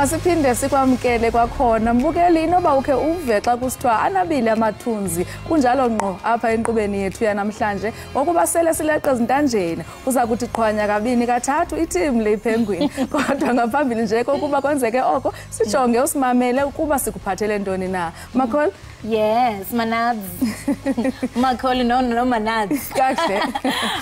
Masiphinde sikwamkele kwakhona mbukeli inoba ukhe uve xa kusithiwa anabile amathunzi kunjalo ngqo apha enkqubeni yethu yanamhlanje ngokuba sele sileqe ezintanjeni uza kuthi qhwanya kabini kathathu itim le Penguin kodwa ngaphambili nje kokuba kwenzeke oko sijonge usimamele ukuba sikuphathele ntoni na Makhol. Yes, Manads. Makholi no Manads. Kahle.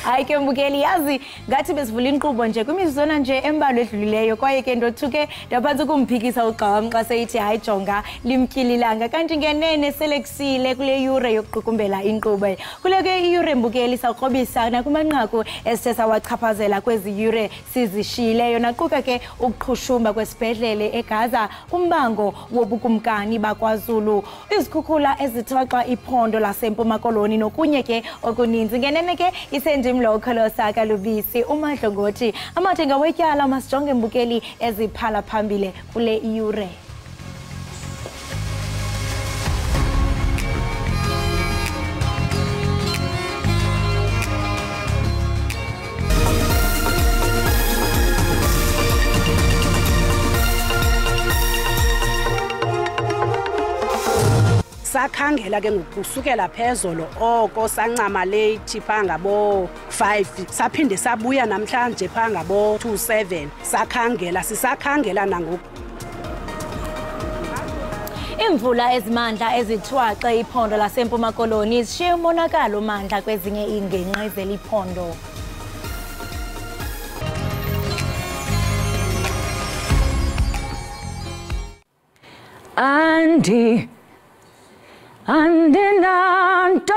Hayi ke mbukeli yazi ngathi besivula inkqubo nje kwimizuzwana nje embalwa edlulileyo kwaye ke ndothuke ndaphansi kumphikisa ugqam xa seyithi hayi jonga limtyililanga kanti ngenene selekusile kule yure yokuqukumbela inkqubo. Kule ke iyure mbukeli sawukrobisa nakumanqaku esithe sawachaphazela kwezi yure sizishiyileyo naquka ke ukuqhushumba kwesibhedlele eGaza umbango wobukumkani bakwaZulu izikhukula ezithoxa iphondo laseMpuma Koloni nokunye ke okuninzi ngenene ke isendim lokholo saka lubisi umadlongothi amathenga wetyala masijonge mbukeli eziphala phambili kule iyure. Sakhangela ke ngokusukela phezolo oko sancama late phanga bo 5 saphinde sabuya namhlanje phanga bo 27 sakhangela sisakhangela nangoku. Imvula ezimandla ezithwaxe iphondo laseMpuma Koloni zishiye umonakalo mandla kwezinye iingingqi zeliphondo. Andinanto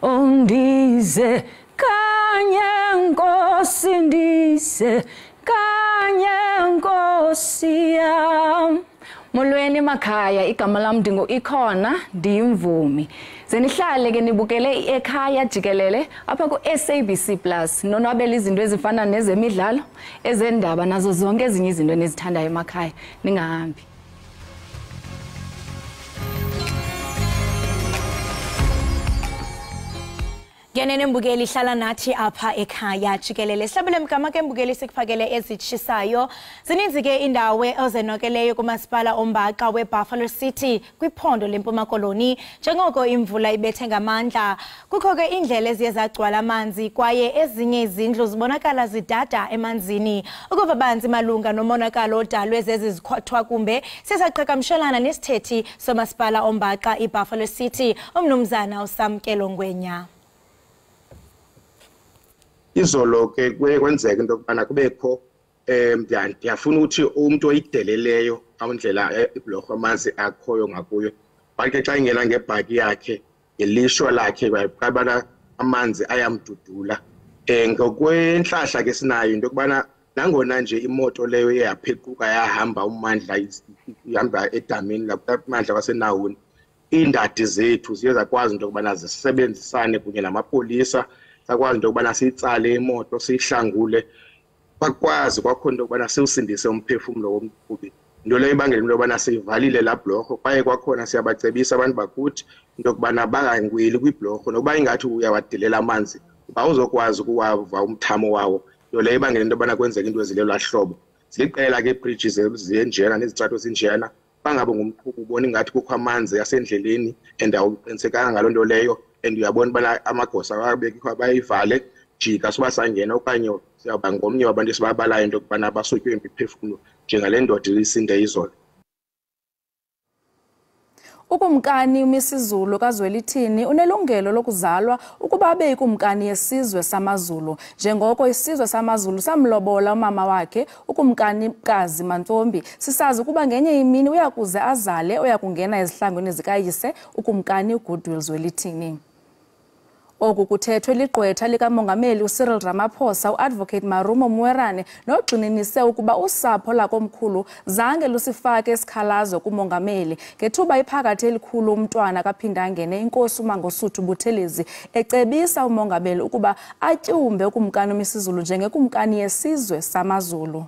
ondize kanye nkosi ndize kanye nkosi yam. Molweni Ekhaya igama lam ndingu Ikhona ndiyimvumi. Zenihlale ke nibukele Ekhaya Jikelele apha ku SABC Plus nonwabela izinto ezifana nezemidlalo ezendaba nazo zonke ezinye izinto enizithandayo emakhaya ningahambi. Ngenene mbukeli hlala nathi apha Ekhaya Jikelele sihlabele mgama ke mbukeli sikufakele ezitshisayo zininzi ke indawo ozenokeleyo kumasipala ombaxa weBuffalo City kwiphondo leMpuma Koloni njengoko imvula ibethe ngamandla kukho ke indlela eziye zagcwala amanzi kwaye ezinye izindlu zibonakala zidada emanzini ukuva banzi malunga nomonakalo odalwe zezizikhothwa kumbe sesaqhagamshelana nesithethi somasipala ombaxa iBuffalo City umnumzana uSamkelo Ngwenya. Izolo ke kwenzeka into okubana kubekho ndiyafuna ukuthi umuntu oyideleleyo awundlela ibhlorho amanzi akhoyo ngakuyo bakhe xa ingena ngebhaki yakhe ngelishwa lakhe bayabana amanzi ayamdudula ngokwenhlahla ke sinayo into okubana nangona nje imoto leyo eyaphequka yahamba umandla ihamba edamini lapha waseNahuni indadi zethu ziye zakwazi into okubana zisebenzisane kunye namapolisa sakwazi into okubana siyitsale imoto siyihlangule bakwazi kwakhona into okubana siwusindise umphefumulo womqhubi into leyo ibangela into okubana siyivalile la blorho kwaye kwakhona siyabacebisa abantu bakuthi into okubana bangangweli kwibhlorho nokuba ingathi uyawadilela amanzi bawuzokwazi ukuwava umthamo wawo into leyo ibangela into okubana kwenzeka into ezilelwa hlobo ziliqela ke bridges ezinjena nezitrato ezinjena bangabe ngumqhubi ubona ingathi kukho amanzi asendleleni and awuqinisekanga ngaloo nto leyo and uyabona bana amagosa abekho bayivale jika siba sangena okanye siyaba ngomnye wabantu esibabalayo into okubana basutywe imiphefumulo njengale ndoda isinde izolo. Ukumkani uMisizulu kaZwelithini unelungelo lokuzalwa ukuba abe ikumkani yesizwe samaZulu njengoko isizwe samaZulu samlobola umama wakhe ukumkanikazi Mantombi sisazi ukuba ngenye imini uyakuze azale oyakungena ezihlangwini zikayise ukumkani uGoodwill Zwelithini. Oku kuthethwe ligqwetha likamongameli uCyril Ramaphosa uadvocate Marumo Mwerane nogxininise ukuba usapho lakomkhulu zange lusifake isikhalazo kumongameli ngethuba iphakathi elikhulu umntwana kaphinda ngene inkosi uMangosuthu Buthelezi ecebisa umongameli ukuba atyumbe ukumkani uMisizulu njengekumkani yesizwe samaZulu.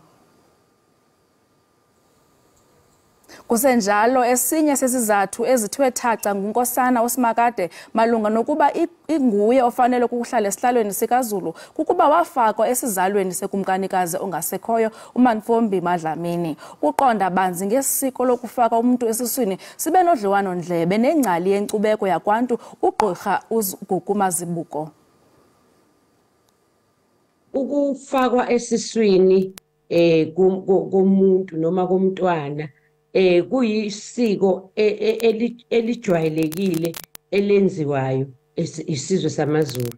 Kusenjalo esinye sesizathu ezithiwe thaca nguNkosana uSimakade malunga nokuba inguye ofanele ukuhlala esihlalweni sikaZulu kukuba wafakwa esizalweni sekumkanikazi ongasekhoyo uMantfombi Madlamini. Uqonda banzi ngesiko lokufaka umuntu esiswini sibe nodliwano-ndlebe nengcali yenkcubeko yakwantu uGqirha uGugumazibuko. Ukufakwa esiswini komuntu noma komntwana kuyisiko elijwayelekile elenziwayo isizwe samaZulu.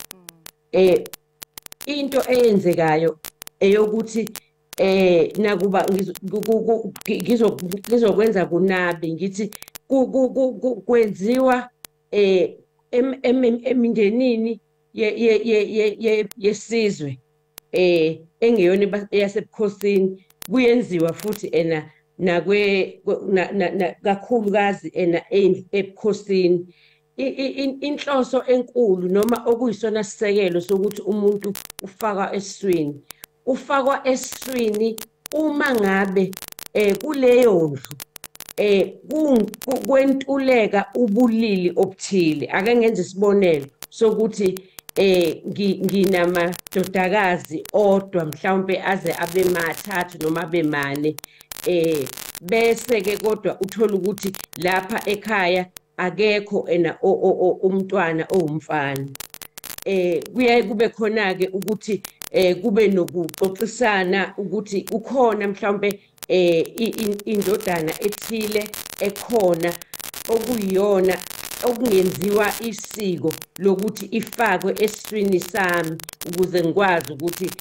Into eyenzekayo eyokuthi nakuba ngizokwenza kunabe ngithi kwenziwa emindenini yesizwe engeyona yasebukhosini kuyenziwa futhi kakhulukazi ebukhosini. Inhloso enkulu noma okuyisona sisekelo sokuthi umuntu ufakwa esiswini uma ngabe kuleyo ndlu kwentuleka ubulili obuthile. Ake ngenze isibonelo sokuthi nginamadodakazi odwa mhlawumbe aze abe mathathu noma abe mane, bese ke kodwa uthola ukuthi lapha ekhaya akekho umntwana owumfana. Kuyaye kube khona ke ukuthi kube nokuxoxisana ukuthi ukhona mhlawumbe indodana ethile ekhona okuyiyona okungenziwa isiko lokuthi ifakwe esiswini sami ukuze ngikwazi ukuthi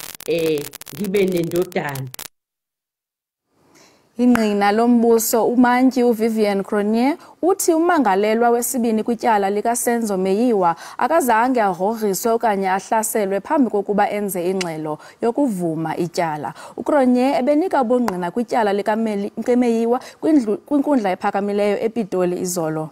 ngibe nendodana. Ingqina lombuso uMantyi uVivian Cronje uthi umangalelwa wesibini kwityala likaSenzo Meyiwa akazange agrogriswe okanye ahlaselwe phambi kokuba enze ingxelo yokuvuma ityala. uCronje ebenika ubungqina kwityala likaMeyiwa kwinkundla ephakamileyo ePitoli izolo.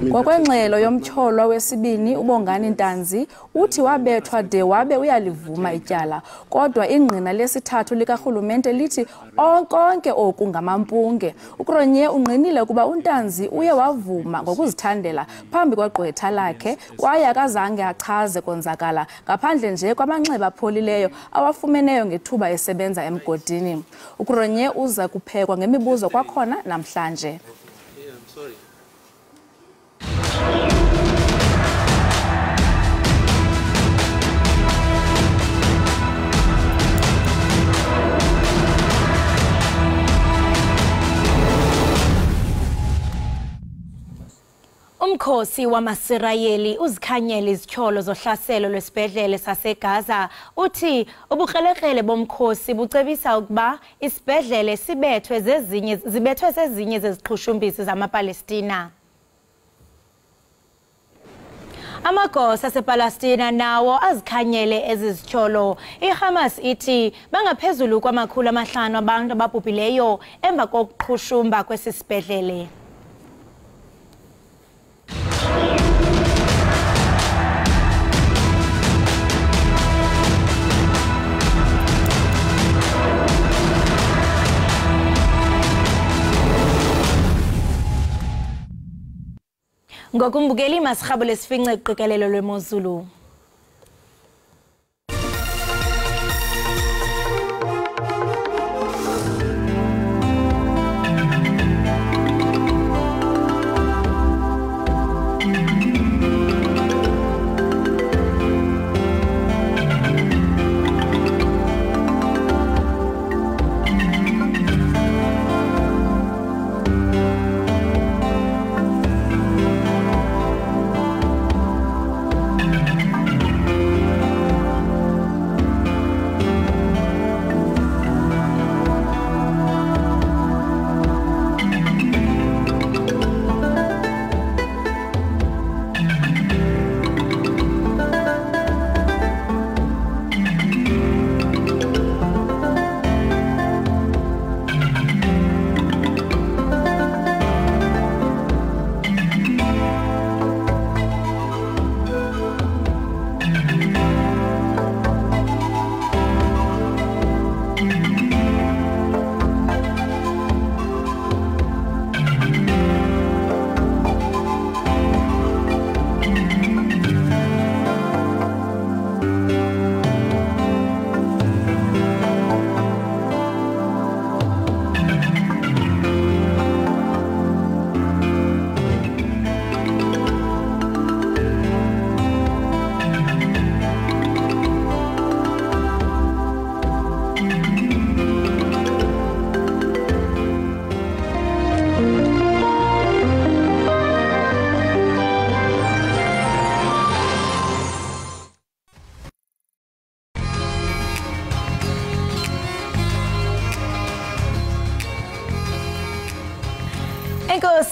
Ngokwengxelo yomtyholwa wesibini uBongani Ntanzi uthi wabethwa de wabe uyalivuma ityala, kodwa ingqina lesithathu likarhulumente lithi konke oku ngamampunge. uCronje ungqinile ukuba uNtanzi uye wavuma ngokuzithandela phambi kwegqwetha lakhe kwaye akazange achaze konzakala ngaphandle nje kwamanxeba apholileyo awafumeneyo ngethuba esebenza emgodini. uCronje uza kuphekwa ngemibuzo kwakhona namhlanje. Umkhosi wamaSirayeli uzikhanyela izityholo zohlaselo lwesibhedlele saseGaza uthi ubukrelekrele bomkhosi bucebisa ukuba isibhedlele zibethwe zezinye zeziqhushumbisi zamaPalestina. Amagosa asePalestina nawo azikhanyele ezizityholo. iHamas ithi bangaphezulu kwama500 abantu ababhubhileyo emva kokuqhushumba kwesi sibhedlele. Ngokumbukeli masirhabule sifince iqikelelo lwemozulu.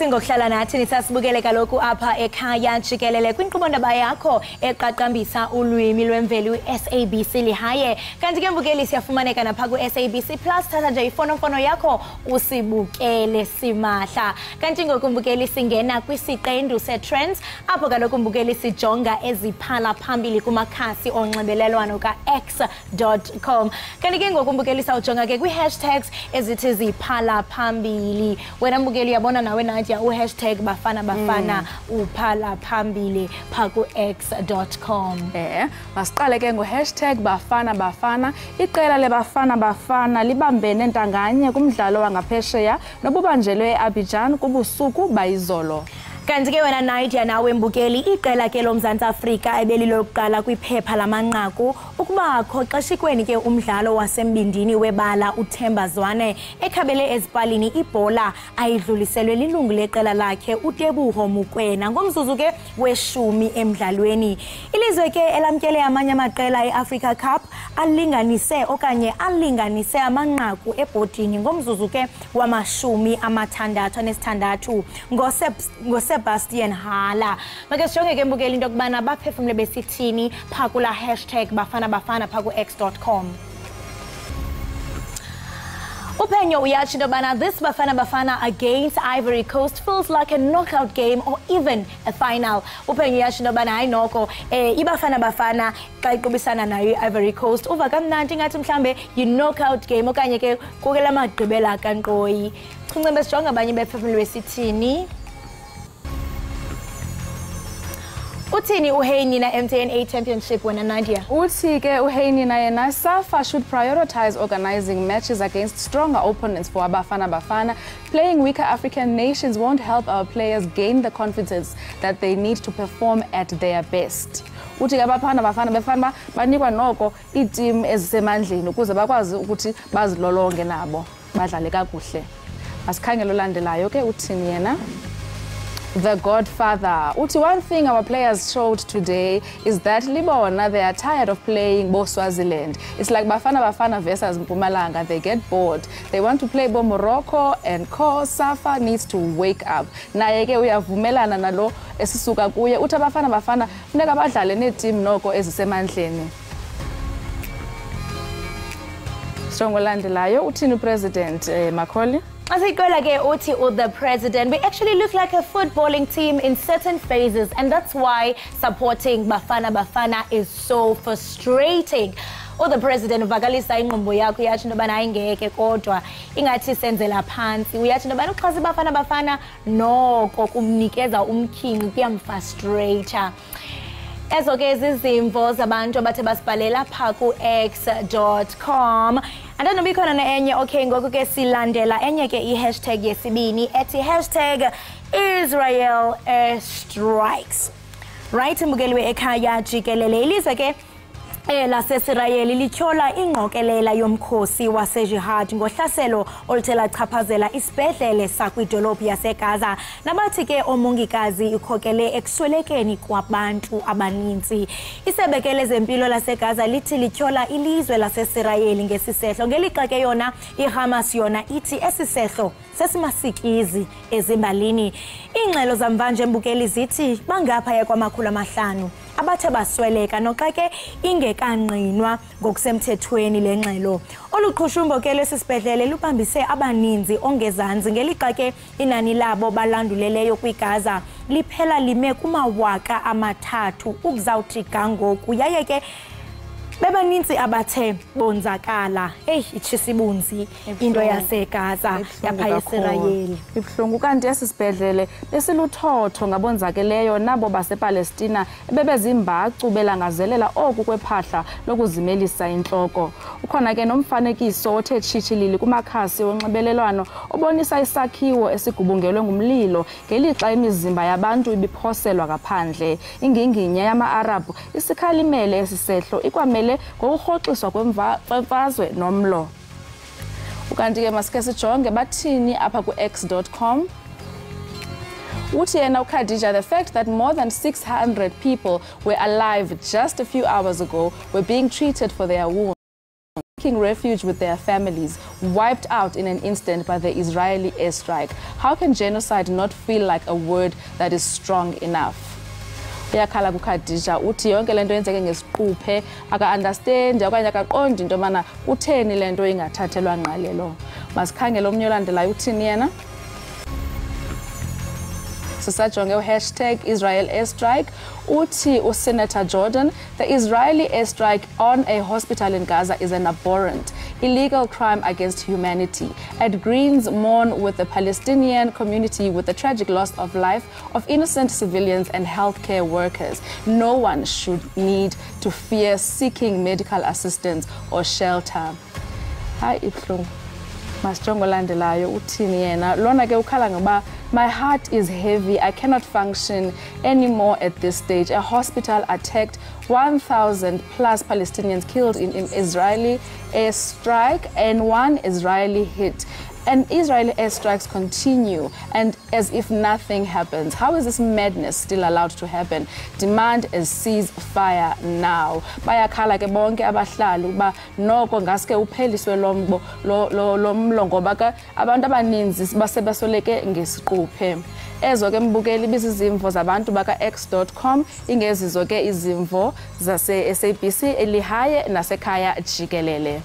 Enkosi ngokuhlala nathi nisasibukele kaloku apha ekhaya jikelele kwinkqubo-ndaba yakho eqaqambisa ulwimi lwemveli u-SABC lihaye. Kanti ke mbukeli siyafumaneka napha ku-SABC Plus, thatha nje ifonofono yakho usibukele simahla. Kanti ngoku mbukeli singena kwisiqendu se-trends apho kaloku mbukeli sijonga eziphala phambili kumakhasi onxibelelwano ka-x.com. Kanti ke ngoku mbukeli sawujonga ke kwi-hashtags ezithi ziphala phambili. Wena mbukeli uyabona nawe Nadia u-hashtag bafana bafana uphala phambili pha ku-x.com. Masiqale ke ngo-hashtag bafana bafana. Iqela lebafana bafana libambene ntanganye kumdlalo wangaphesheya nobubanjelwe eAbidjan kubusuku bayizolo. Kanti ke wena Nadia nawe mbukeli iqela ke loMzantsi Afrika ebelilokuqala kwiphepha lamanqaku ukubakho xeshikweni ke umdlalo wasembindini webala uThemba Zwane ekhabele ezipalini ibhola ayidluliselwe lilungu leqela lakhe uTebuho Mokoena ngomzuzu ke we-10 emdlalweni. Ilizwe ke elamkele amanye amaqela eAfrica Cup alinganise amanqaku ebhodini ngomzuzu ke wama-66 Sebastian Hala. Make sijonge ke mbukeli into yokubana baphefumle besithini pha kula hashtag bafana bafana pha ku-x.com. Uphenyo uyatsho into yokubana this bafana bafana against Ivory Coast feels like a knockout game or even a final. Uphenyo uyatsho into yokubana hayi noko ibafana bafana xa iqubisana nayo i-Ivory Coast uva kamnandi ngathi mhlambe yi-knockout game okanye ke kukela magqibela kankqoyi. Chuncembe sijonge abanye bephefumle besithini. Uthini uHeynina MTN8 Championship wena Nadia? Uthi ke uHeynina yena SAFA should prioritize organizing matches against stronger opponents for Bafana Bafana. Playing weaker African nations won't help our players gain the confidence that they need to perform at their best. Uthi ke Bafana Bafana befana banikwa noko iiteam ezisemandleni ukuze bakwazi ukuthi bazilolonge nabo badlale kakuhle. Asikhangela olandelayo ke uthini yena? The Godfather. Uti one thing our players showed today is that Libona, they are tired of playing Bo Swaziland. It's like Bafana Bafana versus Mpumalanga. They get bored. They want to play Bo Morocco and SAFA needs to wake up. Naye ke uyavumelana nalo esisuka kuye. Uthi Bafana Bafana funeka badlale neteam noko ezisemandleni. Strong olandelayo uthini President Macaulay? As I go like the president, we actually look like a footballing team in certain phases, and that's why supporting Bafana Bafana is so frustrating. The president vakalisa ingqondo yakho yathi into bana ayingeke kodwa ingathi senzela phansi uyathi into bana uxhasa Bafana Bafana noko kumnikeza umkhingi kuyamfrustrate. Ezo ke izimvo zabantu abathe basibhalela pha ku-x.com. Andanobe ikhona nenye okay ngoku ke silandela enye ke i-hashtag yesibini ethi hashtag Israel airstrikes. Right mbukeli we-Ekhaya jikelele ilizwe ke lasesirayeli lityhola ingqokelela yomkhosi wasejihad ngohlaselo oluthe lachaphazela isibhedlele sakwidolophu yaseGaza nabathi ke omongikazi ikhokele ekuswelekeni kwabantu abaninzi. Isebe ke lezempilo laseGaza lithi lityhola ilizwe lasesirayeli ngesisehlo ngelixa ke yona iHamas yona ithi esisehlo sesimasikizi ezimbalini. Iingxelo zamvanje mbukeli zithi bangaphaya kwama500 abathe basweleka noxa ke ingekangqinwa ngokusemthethweni lengxelo. Oluqhushumbo ke lesisibhedlele lubambise abaninzi ongezansi ngelixa ke inani labo balanduleleyo kwiGaza liphela lime kuma-3,000 ukuzawuthi gangoku yaye ke bebaninzi abathe bonzakala. Itshisa into yaseGaza yapha eSirayeli. Ibhlungu kanti esisibhedlele besiluthotho ngabonzakeleyo nabo basePalestina ebebezimbacu belangazelela oku kwephahla lokuzimelisa intloko. Ukhona ke nomfanekiso othe tshitshilili kumakhasi onxibelelwano obonisa isakhiwo esigubungelwe ngumlilo ngelixa imizimba yabantu ibiphoselwa ngaphandle. Inginginya yama-Arabhu isikhalimele esisehlo ikwamele ngokurhoxiswa kwemfazwe nomlo. Ukanti ke masike sijonge bathini apha ku-x.com. Uthi yena uKhadija, the fact that more than 600 people were alive just a few hours ago were being treated for their wounds seeking refuge with their families, wiped out in an instant by the Israeli airstrike. How can genocide not feel like a word that is strong enough? Uyakhala kuKhadija uthi yonke lento yenzeke ngesiquphe aka-understand okanye akaqondi into yobana kutheni le nto ingathathelwa ngqalelo. Masikhangele omnye olandelayo uthini yena. Sisajonge hashtag Israel airstrike. Uthi Senator Jordan, the Israeli airstrike on a hospital in Gaza is an abhorrent, illegal crime against humanity. At Greens mourn with the Palestinian community with the tragic loss of life of innocent civilians and healthcare workers. No one should need to fear seeking medical assistance or shelter. Hi, Iplung. Masjongo landelayo uthini yena. Lona ke ukhala ngoba my heart is heavy. I cannot function anymore at this stage. A hospital attacked, 1,000 plus Palestinians killed in Israeli airstrike and 1 Israeli hit. And Israeli airstrikes continue, and as if nothing happens. How is this madness still allowed to happen? Demand a ceasefire now. Bayakhala ke bonke abahlali uba noko ngaske upheliswe lo mlongo baka abantu abaninzi basebasoleke ngesiquphe. Ezo ke mbukeli bizizimvo zabantu baka x.com ingezizo ke izimvo zase SABC elihaye nasekhaya Jikelele.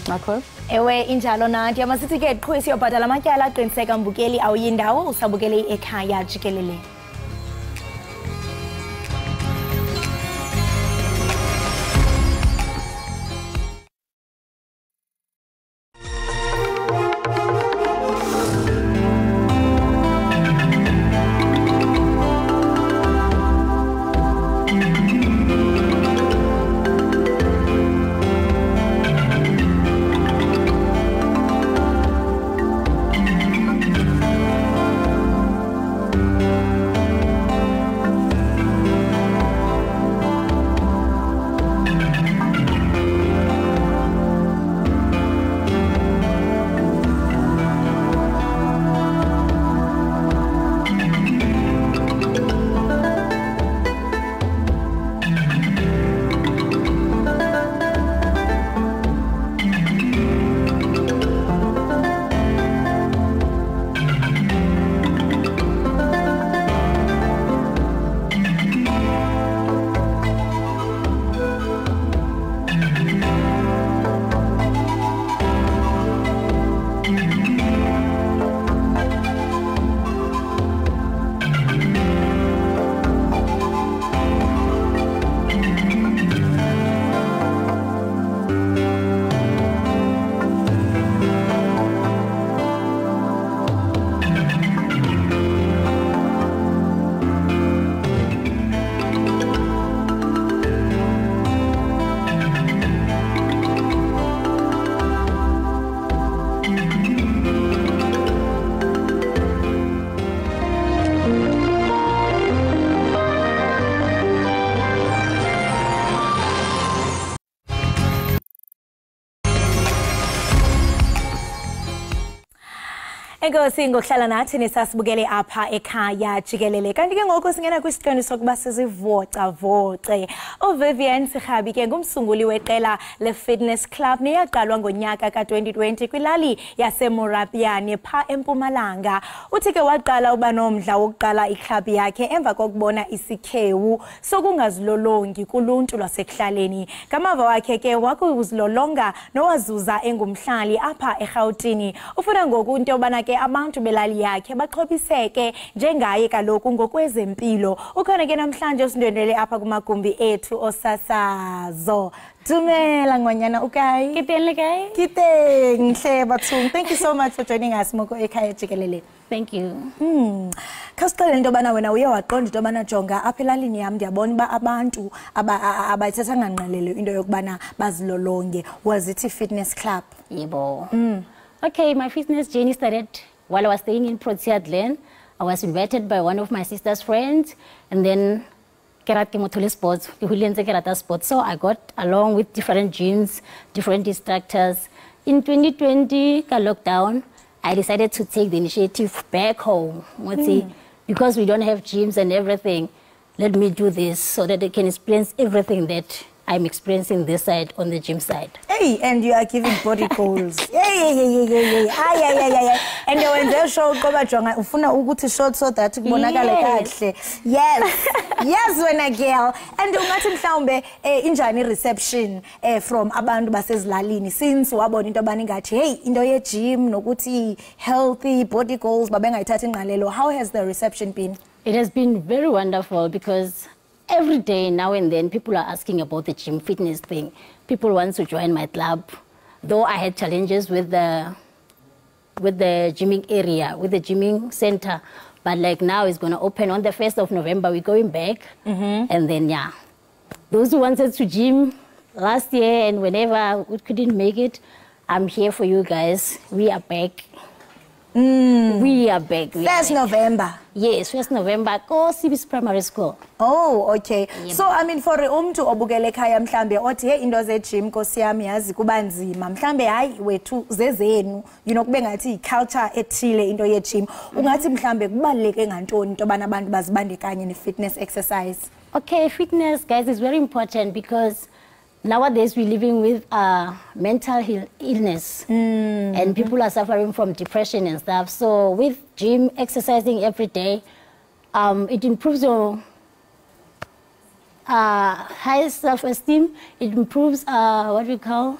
Makho Ewe injalo nathi amasithi ke qhwe siyobhatala amatyala aqiniseka mbukeli awuyindawo usabukele ekhaya Jikelele. Enkosi ngokuhlala nathi nisasibukele apha ekhaya Jikelele. Kanti ke ngoku singena kwisiqendu sokuba sizivocavoce. Vivian Sikhabi ke ngumsunguli weqela le-fitness club neyaqalwa ngonyaka ka-2020 kwilali yaseMorapiane pha eMpumalanga. Uthi ke waqala uba nomdla wokuqala iklab yakhe emva kokubona isikhewu sokungazilolongi kuluntu lwasekuhlaleni. Ngamava wakhe ke wakuzilolonga nowazuza engumhlali apha eRhawutini. Ufuna ngoku into yobana ke abantu belali yakhe baxhobiseke njengaye kaloku ngokwezempilo. Ukhona ke namhlanje usindwendele apha kumagumbi ethu osasazo. Dumela ngonyana ukayi? Kiteng kae? Kiteng hle bathung. Thank you so much for joining us moko ekhaya Jikelele. Thank you. Khasicela into yobana wena uye waqonda into yobana jonga apha elalini yam ndiyabona uba abantu abayithatha nganqalelo into yokubana bazilolonge. Was it a fitness club? Yebo. Okay, my fitness journey started while I was staying in Protea Glen. I was invited by one of my sister's friends, and then sports, sports. So I got along with different gyms, different instructors. In 2020, lockdown, I decided to take the initiative back home. Because we don't have gyms and everything, let me do this so that I can experience everything that I'm experiencing this side on the gym side. Hey, and you are giving body goals. Yeah. And when they show koba jonga ufuna ukuthi short so that kubonakale kahle. Yes wena girl. And ungathi mhlawumbe injani reception from abantu basezilalini since wabona into abani ngathi hey into ye gym nokuthi healthy body goals babengayithatha ingqalelo. How has the reception been? It has been very wonderful because every day now and then people are asking about the gym fitness thing. People want to join my club. Though I had challenges with the gymming area, with the gymming center, but like now it's going to open on the 1st of November. We're going back. And then, yeah, those who wanted to gym last year and whenever we couldn't make it, I'm here for you guys. We are back. We are back. 1st November. Yes, 1st November. Go SABC Primary School. Oh, okay. Yeah. So I mean for umntu obukele ekhaya mhlambe othi hey into ze gym Nkosi yami yazi kuba nzima mhlambe hayi wethu zezenu you know kube ngathi culture ethile into ye gym ungathi mhlambe kubaleke ngantoni into bana abantu bazibandekanye ne fitness exercise. Okay, fitness guys is very important because nowadays we're living with mental illness and people are suffering from depression and stuff. So with gym, exercising every day, it improves your high self-esteem. It improves what we call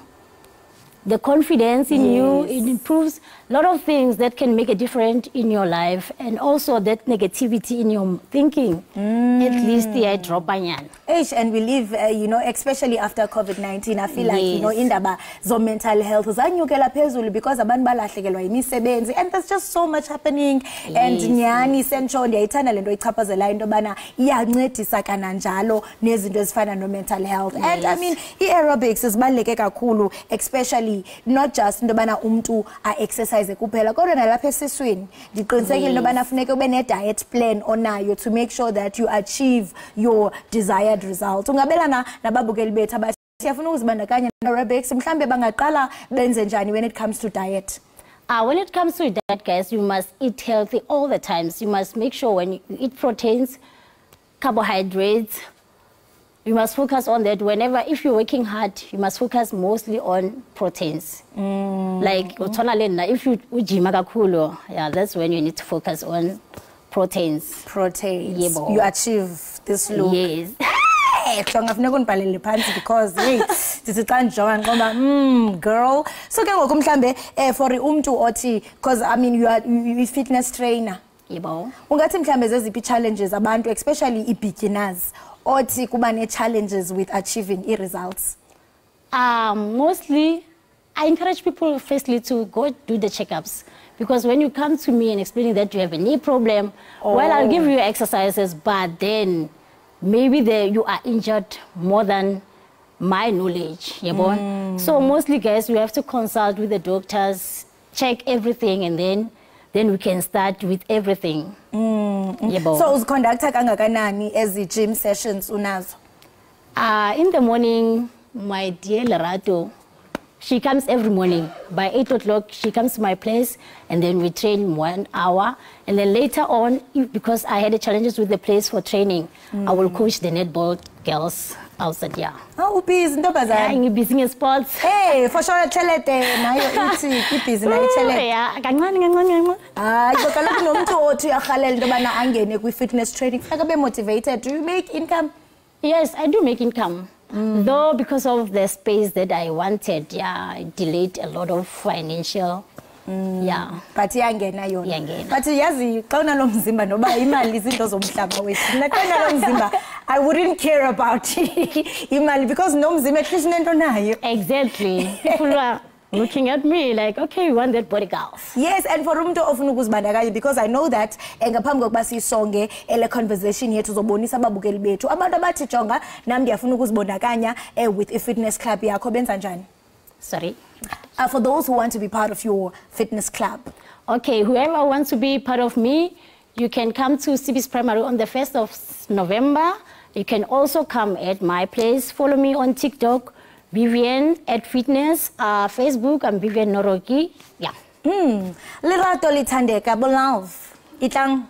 the confidence in you. It improves a lot of things that can make a difference in your life, and also that negativity in your thinking. At least I drop banyan. And we live, you know, especially after COVID-19, I feel like, you know, indaba zo mental health zanyukela phezulu because abantu balahlekelwa imisebenzi, and there's just so much happening. And nyani sentsho ndiyayithanda lento ichaphazela into bana iyancedisa kananjalo nezinto ezifana no mental health. And I mean, aerobics isibaluleke kakhulu, especially not just into bana umntu exercise kuphela kodwa nalapha esiswini ndiqinisekile into bana funeka ube ne diet plan onayo to make sure that you achieve your desired result. Ungabelana nababukeli bethu abathi siyafuna ukuzibandakanya aerobics mhlambe bangaqala benze njani when it comes to diet? When it comes to diet, guys, you must eat healthy all the times. You must make sure when you eat proteins, carbohydrates, you must focus on that. Whenever, if you're working hard, you must focus mostly on proteins. Like, if you gym, yeah, that's when you need to focus on proteins. Proteins. You achieve this look. Yes. Because hey, this is girl. So ke ngoku mhlambe for umntu othi, because I mean you are fitness trainer. Yebo. Ungathi mhlambe zeziphi challenges abantu, especially beginners, othi kuba ne challenges with achieving results? Mostly I encourage people firstly to go do the checkups, because when you come to me and explaining that you have a knee problem, well, I'll give you exercises, but then maybe you are injured more than my knowledge. So mostly, guys, you have to consult with the doctors, check everything, and then we can start with everything. So uziconducta kangakanani as the gym sessions unazo? In the morning, my dear Lerato, she comes every morning. By 8 o'clock, she comes to my place, and then we train 1 hour. And then later on, because I had challenges with the place for training, I will coach the netball girls outside, yeah. Oh, busy, no bazar. I'm busy in sports. Hey, for sure, chelete. Now you're busy, now you're chelete. Yeah, you know to akhalel do bana angene kwi fitness training. Faka be motivated. Do you make income? Yes, I do make income. Though because of the space that I wanted, yeah, I delayed a lot of financial. Yeah. But yangena yona. Yangena. But yazi xa unalo mzimba noba imali izinto zomhlaba wethu. Mina xa unalo mzimba, I wouldn't care about imali because no mzimba at least nento nayo. Exactly. People are looking at me like, okay, you want that body, girl. Yes, and for umuntu ofuna ukuzibandakanya, because I know that ngaphambi kokuba sisonge ele conversation yethu zobonisa ababukeli bethu abantu abathi jonga nami ndiyafuna ukuzibandakanya with a fitness club yakho benza njani? Sorry. For those who want to be part of your fitness club. Okay, whoever wants to be part of me, you can come to SABC Primary on the 1st of November. You can also come at my place. Follow me on TikTok, Vivian at Fitness, Facebook, I'm Vivian Noroki. Yeah. Lerato lithandeka, love. itlang.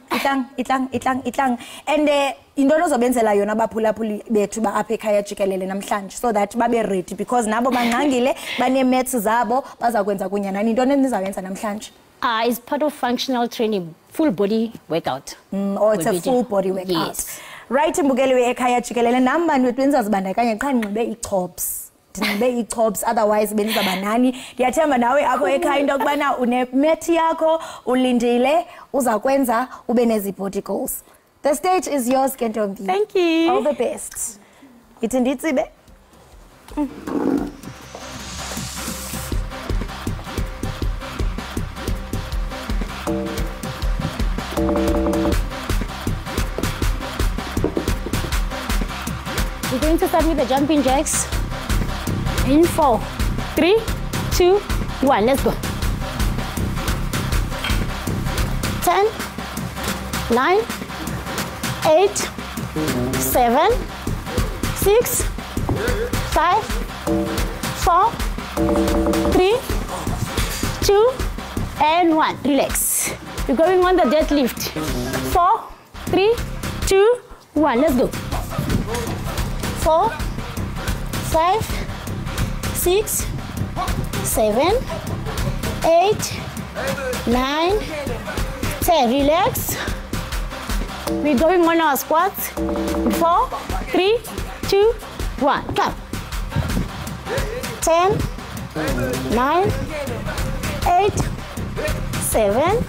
And into ozobenzela yona abaphulaphuli bethu ba apha ekhaya jikelele namhlanje so that babe ready because nabo bangangile bane-maths zabo bazakwenza kunye nani. Into enizayenza namhlanje? It's part of functional training, full body workout. Oh, it's a full body workout. Yes. Right, mbukeli we-Ekhaya jikelele nam mani wethu nizazibandakanya qha ndinxibe ichops. Ndinxibe ichops, otherwise benizaba nani. Ndiyathemba nawe apho ekhaya into yokubana une-mat yakho ulindile uzakwenza ube nezi body goals. The stage is yours, Kentombi. Thank you. All the best. Ithi nditsibe. We're going to start with the jumping jacks. In 4, 3, 2, 1. Let's go. 10, 9, 8, 7, 6, 5, 4, 3, 2, and 1. Relax. We're going on the deadlift. 4, 3, 2, 1. Let's go. 4, 5, 6, 7, 8, 9, 10. Relax. We're going on our squats. 4, 3, 2, 1. Come. 10, 9, 8, 7,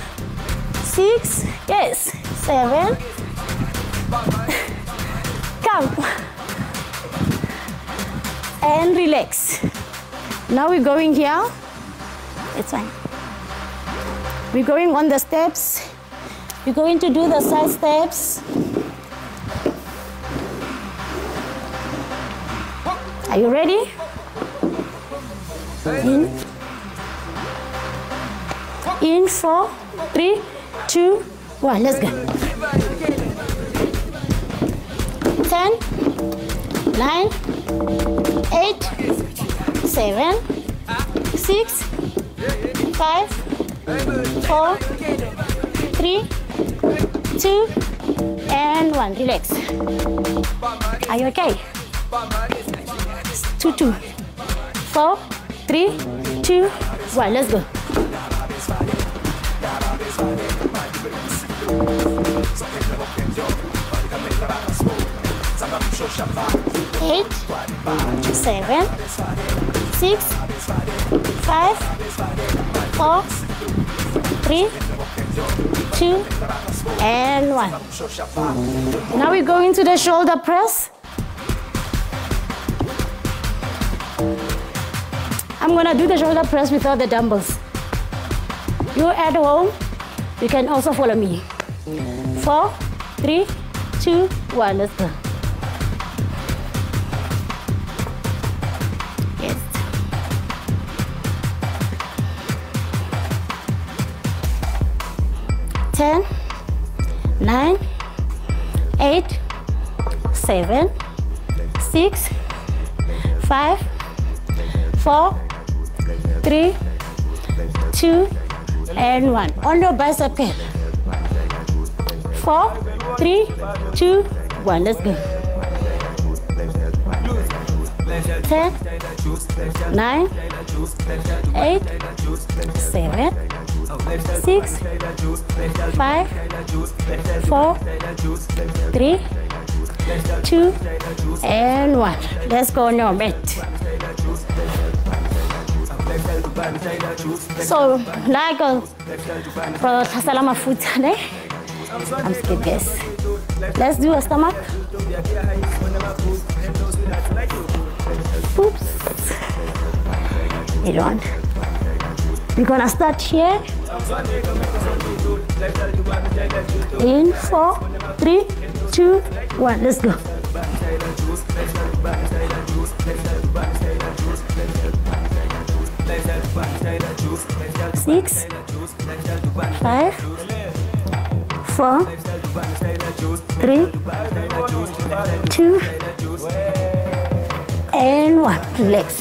6, yes, 7. Come. And relax. Now we're going here. It's fine. We're going on the steps. We're going to do the side steps. Are you ready? In 4, 3, 2, 1. Let's go. 10, 9, 8, 7, 6, 5, 4, 3, 2, and 1. Relax. Are you okay? 2, 2, 4, 3, 2, 1. Let's go. 8, 7, 6, 5, 4, 3, 2, and 1. Now we go into the shoulder press. I'm gonna do the shoulder press without the dumbbells. You at home, you can also follow me. 4, 3, 2, 1. Let's go. Yes. 10, 9, 8, 7, 6, 5, 4, 3, 2, and 1. On your bicep curl. 4, 3, 2, 1. Let's go. 10, 9, 8, 7, 6, 5, 4, 3, 2, and 1. Let's go on your mat. So, like brother Salama foot, I'm scared, guys. Let's do a stomach. Oops. You don't. We're gonna start here. In 4, 3, 2, 1. Let's go. 6, 5, 4, 3, 2, and 1. Relax.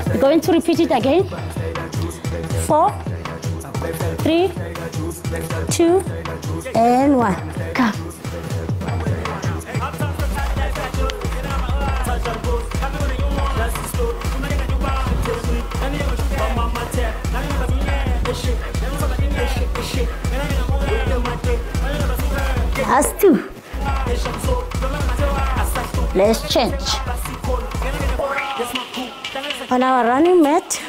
We're going to repeat it again. 4, 3, 2, and 1. Come. Last 2. Let's change. On our running mat,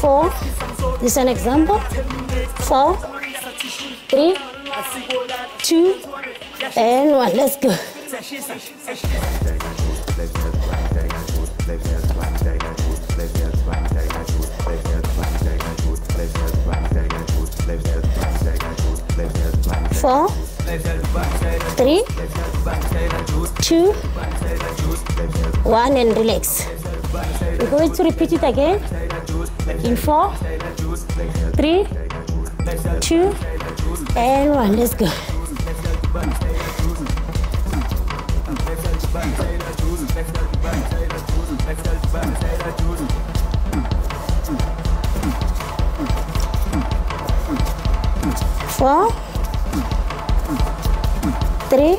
4. This is an example. 4, 3, 2, and 1. Let's go. Four, 3, 2, 1, and relax. We're going to repeat it again. In 4, 3, 2, and 1. Let's go. Four, 3,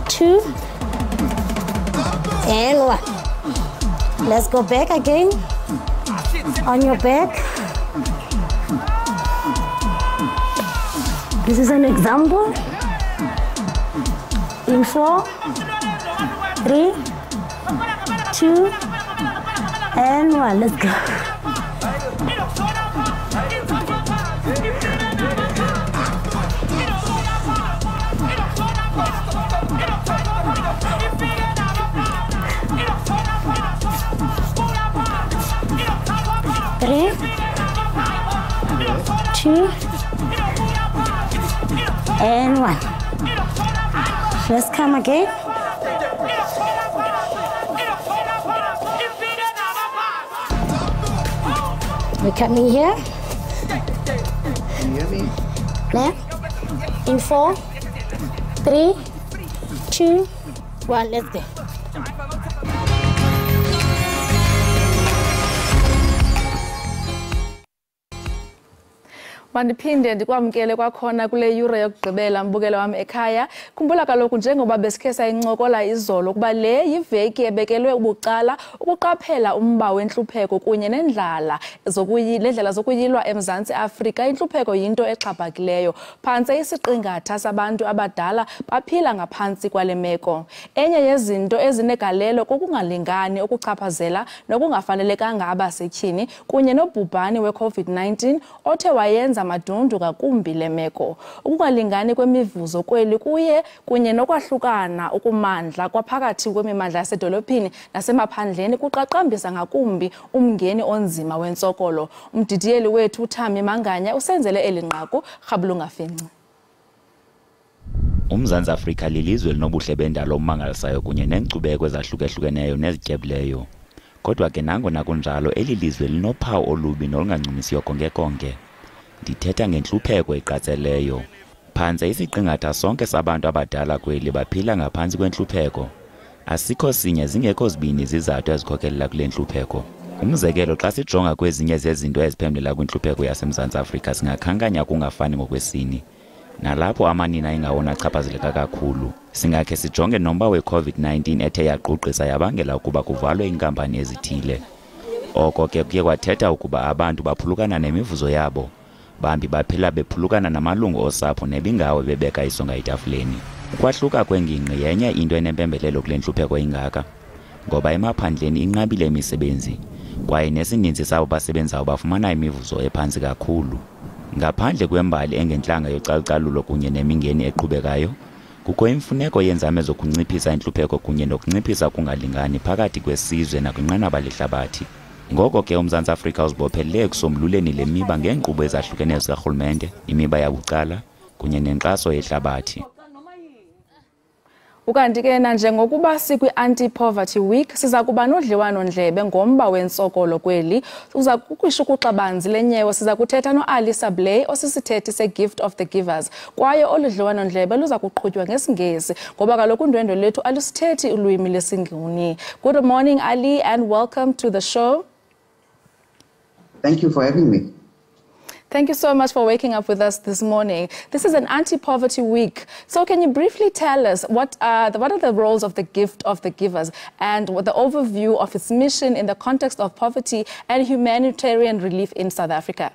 2, and 1. Let's go back again. On your back. This is an example. In 4, 3, 2, and 1. Let's go. Three, 2, and 1. Let's come again. We're coming here. Can you hear me? Yeah. In 4, 3, 2, 1. Let's go. Mandiphinde ndikwamkele kwakhona kule yure yokugqibela mbukelo wami ekhaya. Khumbula kaloku njengoba besikhe sayincokola izolo kuba le yiveki ebekelwe ubucala ukuqaphela umba wentlupheko kunye nendlala zokuyilwa eMzantsi Afrika. Intlupheko yinto exhaphakileyo phantse isiqingatha sabantu abadala baphila ngaphantsi kwale meko. Enye yezinto ezinegalelo kokungalingani okuchaphazela nokungafanelekanga abasetyhini kunye nobhubhane we-COVID-19 othe wayenza madundu ngakumbi le meko. Ukungalingani kwemivuzo kweli kuye kunye nokwahlukana ukumandla kwaphakathi kwemimandla yasedolophini nasemaphandleni kuqaqambisa ngakumbi umngeni onzima wentsokolo. Umdidiyeli wethu uThami Manganya usenzele elinqaku rhabulungafinci. UMzantsi Afrika lilizwe linobuhle bendalo omangalisayo kunye neenkcubeko ezahlukahlukeneyo nezityebileyo. Kodwa ke nangona kunjalo eli lizwe linophawu olubi nolungancumisiyo konke. Ndithetha ngentlupheko eqatseleyo. Phantse isiqingatha sonke sabantu abadala kweli baphila ngaphantsi kwentlupheko. Asikho sinye zingekho zibini izizathu ezikhokelela kule ntlupheko. Umzekelo xa sijonga kwezinye zezinto eziphembelela kwintlupheko yaseMzantsi Afrika singakhankanya kungafani ngokwesini. Nalapho amanina ingawona achaphazeleka kakhulu. Singakhe sijonge nomba we-COVID-19 ethe yaqhuqisa yabangela ukuba kuvalwe iinkampani ezithile. Oko ke kuye kwathetha ukuba abantu baphulukana nemivuzo yabo. Bambi baphila bephulukana namalungu osapho nebingawe bebeka isonga etafuleni. Ukwahluka kwengingqi yenye into enempembelelo kule ntlupheko ingaka. Ngoba emaphandleni inqabile imisebenzi, kwaye nesininzi sabo basebenzayo bafumana imivuzo ephantsi kakhulu. Ngaphandle kwembali engentlanga yocalucalulo kunye nemingeni eqhubekayo, kukho imfuneko yenzame zokunciphisa intlupheko kunye nokunciphisa ukungalingani phakathi kwesizwe nakwinqanaba lehlabathi. Ngoko ke uMzantsi Afrika uzibophelele ekusombululeni le miba ngeenkqubo ezahlukeneyo zikarhulumente, imiba yabucala kunye nenkxaso yehlabathi. Ukanti ke nanjengokuba sikwi-Anti-Poverty Week, siza kuba nodliwano-ndlebe ngomba wentsokolo kweli. Uza kukwisha ukuxabanzi lenyewo siza kuthetha no-Ali Sablé osisithethi se-Gift of the Givers. Kwaye olu dliwano-ndlebe luza kuqhutywa ngesiNgesi ngoba kaloku undwendwe lethu alusithethi ulwimi lesiNguni. Good morning, Ali, and welcome to the show. Thank you for having me. Thank you so much for waking up with us this morning. This is an Anti-Poverty Week. So can you briefly tell us what are the roles of the Gift of the Givers and what the overview of its mission in the context of poverty and humanitarian relief in South Africa?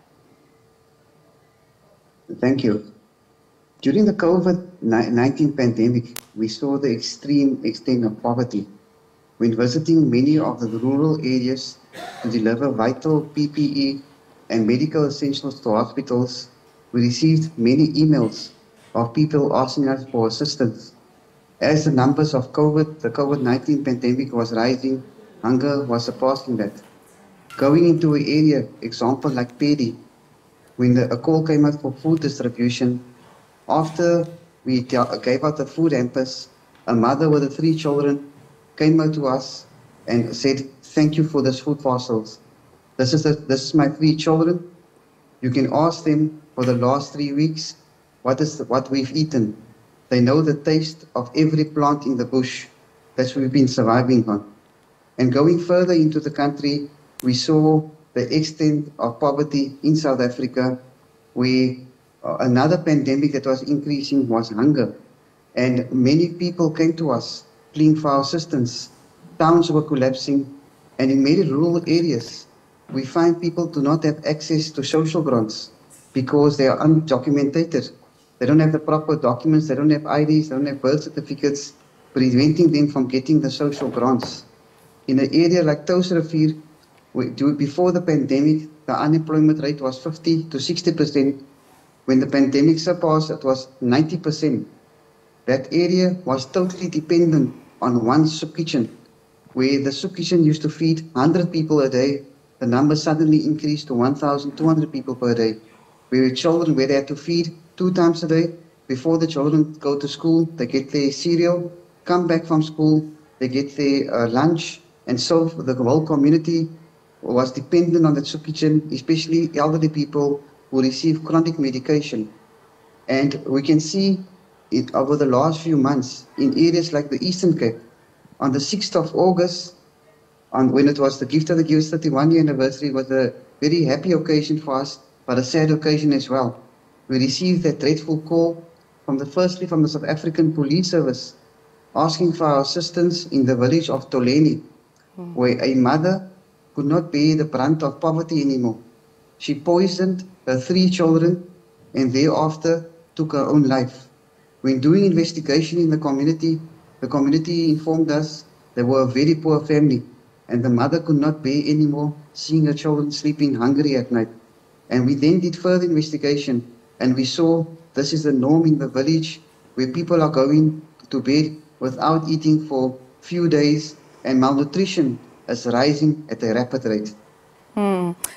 Thank you. During the COVID-19 pandemic, we saw the extreme extent of poverty. When visiting many of the rural areas to deliver vital PPE and medical essentials to hospitals, we received many emails of people asking us for assistance. As the numbers of the COVID-19 pandemic was rising, hunger was surpassing that. Going into an area, example like Pedi, when a call came out for food distribution, after we gave out the food hampers, a mother with the 3 children came out to us and said, "Thank you for this food parcels. This is my 3 children. You can ask them for the last 3 weeks what we've eaten. They know the taste of every plant in the bush that we've been surviving on." And going further into the country, we saw the extent of poverty in South Africa, where another pandemic that was increasing was hunger. And many people came to us pleading for our assistance. Towns were collapsing, and in many rural areas, we find people do not have access to social grants because they are undocumented. They don't have the proper documents, they don't have IDs, they don't have birth certificates, preventing them from getting the social grants. In an area like Touwsrivier, before the pandemic, the unemployment rate was 50 to 60%. When the pandemic surpassed, it was 90%. That area was totally dependent on one soup kitchen, where the soup kitchen used to feed 100 people a day. The number suddenly increased to 1,200 people per day. Where they had to feed 2 times a day. Before the children go to school, they get their cereal, come back from school, they get their lunch, and so the whole community was dependent on the soup kitchen, especially elderly people who receive chronic medication. And we can see it over the last few months in areas like the Eastern Cape. On the 6th of August, when it was the Gift of the Givers 31-year anniversary, was a very happy occasion for us, but a sad occasion as well. We received that dreadful call firstly from the South African Police Service, asking for our assistance in the village of Toleni, where a mother could not bear the brunt of poverty anymore. She poisoned her 3 children and thereafter took her own life. When doing investigation in the community informed us they were a very poor family, and the mother could not bear anymore seeing her children sleeping hungry at night. And we then did further investigation, and we saw this is the norm in the village, where people are going to bed without eating for few days, and malnutrition is rising at a rapid rate.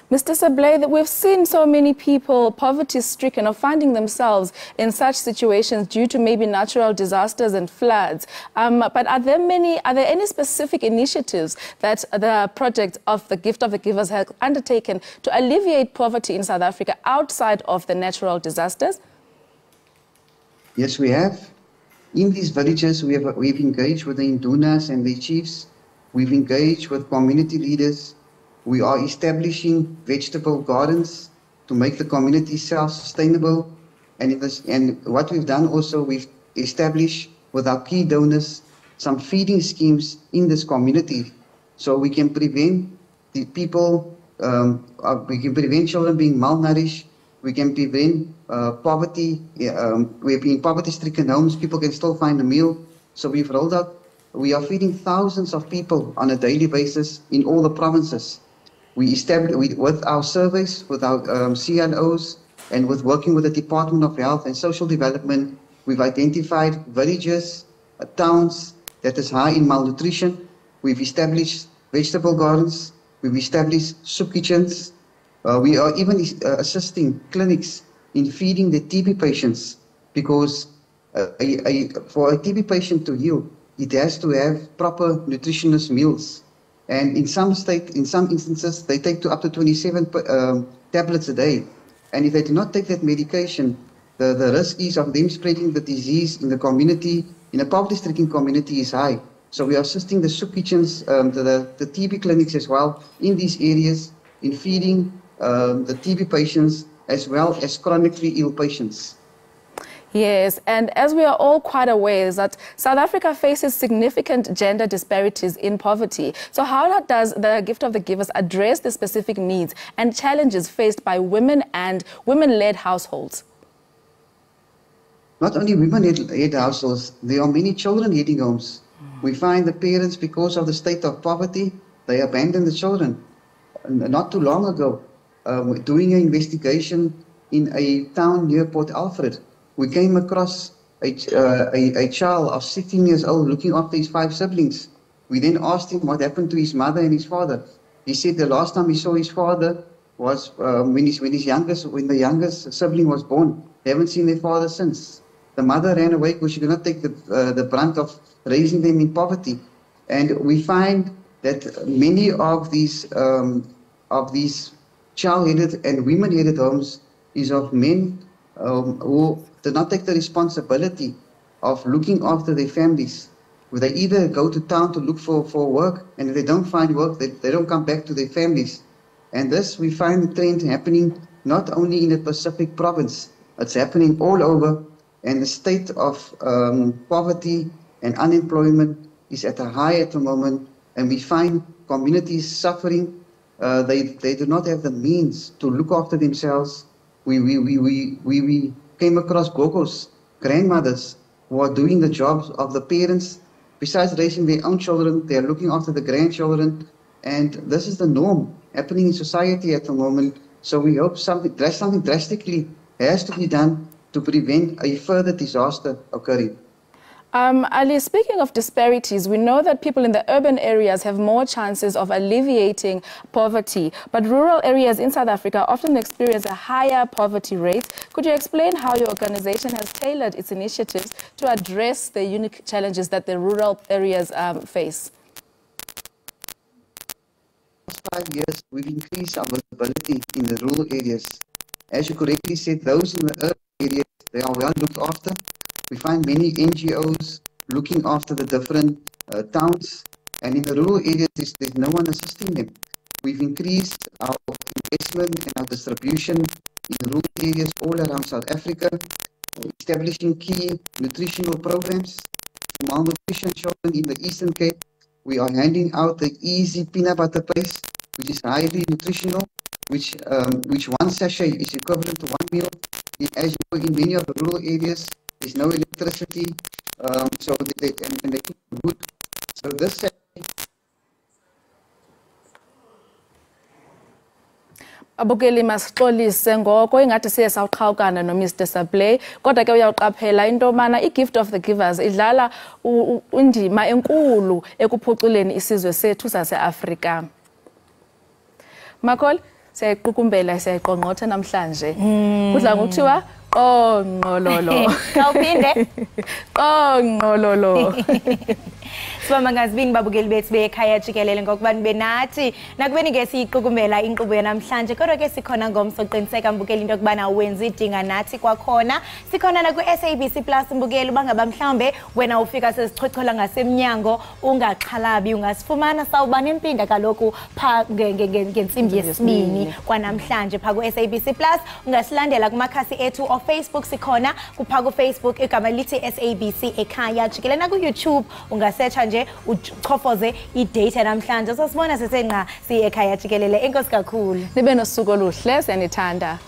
Mr. Sablé, that we've seen so many people poverty-stricken or finding themselves in such situations due to maybe natural disasters and floods. But are there any specific initiatives that the project of the Gift of the Givers has undertaken to alleviate poverty in South Africa outside of the natural disasters? Yes, we have. In these villages, we've engaged with the indunas and the chiefs. We've engaged with community leaders. We are establishing vegetable gardens to make the community self-sustainable. And what we've done also, we've established with our key donors some feeding schemes in this community, so we can prevent we can prevent children being malnourished. We can prevent poverty. We're in poverty-stricken homes, people can still find a meal. So we've rolled out. We are feeding thousands of people on a daily basis in all the provinces. We established with our surveys, with our CLOs, and with working with the Department of Health and Social Development, we've identified villages, towns that is high in malnutrition. We've established vegetable gardens. We've established soup kitchens. We are even assisting clinics in feeding the TB patients, because For a TB patient to heal, it has to have proper nutritionist meals. And in some instances, they take up to 27 tablets a day. And if they do not take that medication, the risk is of them spreading the disease in the community, in a poverty-stricken community, is high. So we are assisting the soup kitchens, the TB clinics as well in these areas in feeding the TB patients as well as chronically ill patients. Yes, and as we are all quite aware that South Africa faces significant gender disparities in poverty. So how does the Gift of the Givers address the specific needs and challenges faced by women and women-led households? Not only women-led households, there are many children-heading homes. We find the parents, because of the state of poverty, they abandon the children. Not too long ago, doing an investigation in a town near Port Alfred, we came across a child of 16 years old looking after his 5 siblings. We then asked him what happened to his mother and his father. He said the last time he saw his father was when the youngest sibling was born. They haven't seen their father since. The mother ran away because she could not take the brunt of raising them in poverty. And we find that many of these child-headed and women-headed homes is of men who do not take the responsibility of looking after their families. They either go to town to look for work, and if they don't find work, they don't come back to their families. And this, we find the trend happening not only in the Pacific province, it's happening all over, and the state of poverty and unemployment is at a high at the moment, and we find communities suffering. They do not have the means to look after themselves. We came across gogos, grandmothers, who are doing the jobs of the parents. Besides raising their own children, they are looking after the grandchildren. And this is the norm happening in society at the moment. So we hope something drastically has to be done to prevent a further disaster occurring. Ali, speaking of disparities, we know that people in the urban areas have more chances of alleviating poverty, but rural areas in South Africa often experience a higher poverty rate. Could you explain how your organization has tailored its initiatives to address the unique challenges that the rural areas face? In the last 5 years, we've increased our visibility in the rural areas. As you correctly said, those in the urban areas, they are well looked after. We find many NGOs looking after the different towns, and in the rural areas, there's no one assisting them. We've increased our investment and our distribution in rural areas all around South Africa, establishing key nutritional programs for malnutrition children in the Eastern Cape. We are handing out the easy peanut butter paste, which is highly nutritional, which one sachet is equivalent to 1 meal. As you know, in many of the rural areas, there's no electricity, so they cook wood. So this abukeli masixolise ngoko ingathi siye sawuqhawukana no Mr Sablay, kodwa ke uyawuqaphela into mana i-Gift of the Givers idlala indima enkulu ekuphuculeni isizwe sethu sase-Afrika. Makhol, siyayiqukumbela, siyayiqongqotha namhlanje. Kudla ngokuthiwa qongqololo. Kawuphinde? Qongqololo. Sibamba ngazibingi babukeli bethu bekhaya Jikelele ngokuba nibe nathi nakubeni ke siyiqukumbela inkqubo yanamhlanje, kodwa ke sikhona ngomso qiniseka mbukeli into yokubana wenza idinga nathi kwakhona. Sikhona na ku SABC Plus mbukeli, bangaba mhlawumbe wena ufika sesichochola ngasemnyango ungaxhalabi, ungasifumana sawubana impinda kaloku pha ngentsimbi yesibini kwanamhlanje pha ku SABC Plus. Ungasilandela kumakhasi ethu o Facebook, sikhona kupha ku Facebook igama lithi SABC Ekhaya Jikelele, na ku YouTube ungasearcha nje uchofoze idate namhlanje. Sasibona sesenqa si Ekhaya Jikelele. Enkosi kakhulu. Nibe nosuku oluhle, siyanithanda.